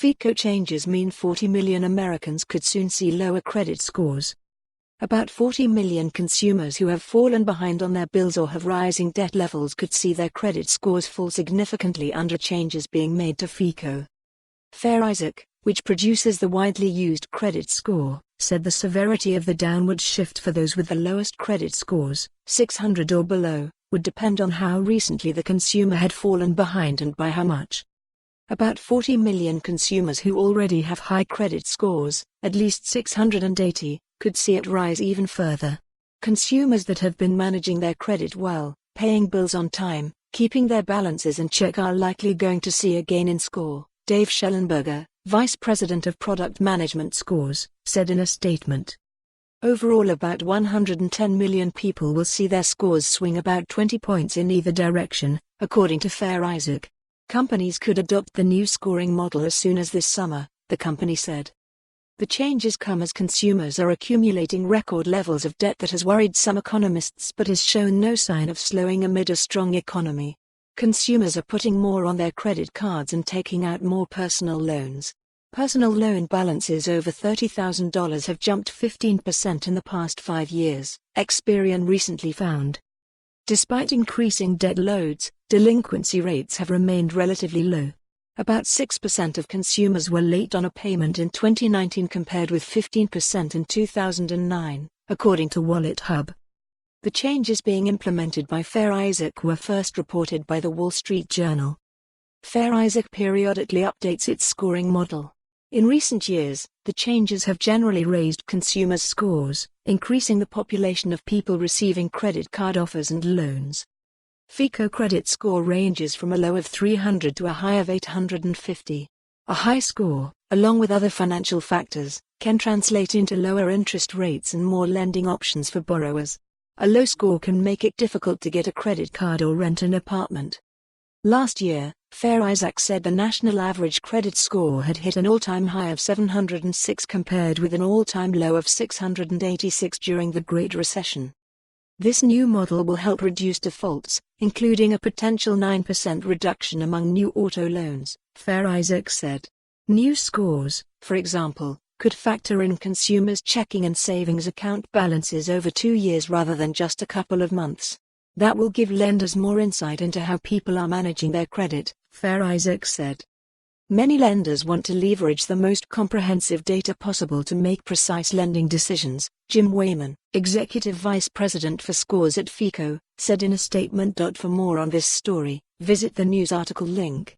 FICO changes mean 40 million Americans could soon see lower credit scores. About 40 million consumers who have fallen behind on their bills or have rising debt levels could see their credit scores fall significantly under changes being made to FICO. Fair Isaac, which produces the widely used credit score, said the severity of the downward shift for those with the lowest credit scores, 600 or below, would depend on how recently the consumer had fallen behind and by how much. About 40 million consumers who already have high credit scores, at least 680, could see it rise even further. Consumers that have been managing their credit well, paying bills on time, keeping their balances in check are likely going to see a gain in score, Dave Shellenberger, Vice President of Product Management Scores, said in a statement. Overall, about 110 million people will see their scores swing about 20 points in either direction, according to Fair Isaac. Companies could adopt the new scoring model as soon as this summer, the company said. The changes come as consumers are accumulating record levels of debt that has worried some economists but has shown no sign of slowing amid a strong economy. Consumers are putting more on their credit cards and taking out more personal loans. Personal loan balances over $30,000 have jumped 15% in the past 5 years, Experian recently found. Despite increasing debt loads, delinquency rates have remained relatively low. About 6% of consumers were late on a payment in 2019 compared with 15% in 2009, according to Wallet Hub. The changes being implemented by Fair Isaac were first reported by the Wall Street Journal. Fair Isaac periodically updates its scoring model. In recent years, the changes have generally raised consumers' scores, increasing the population of people receiving credit card offers and loans. FICO credit score ranges from a low of 300 to a high of 850. A high score, along with other financial factors, can translate into lower interest rates and more lending options for borrowers. A low score can make it difficult to get a credit card or rent an apartment. Last year, Fair Isaac said the national average credit score had hit an all-time high of 706 compared with an all-time low of 686 during the Great Recession. This new model will help reduce defaults, including a potential 9% reduction among new auto loans, Fair Isaac said. New scores, for example, could factor in consumers' checking and savings account balances over 2 years rather than just a couple of months. That will give lenders more insight into how people are managing their credit, Fair Isaac said. Many lenders want to leverage the most comprehensive data possible to make precise lending decisions, Jim Wayman, Executive Vice President for Scores at FICO, said in a statement. For more on this story, visit the news article link.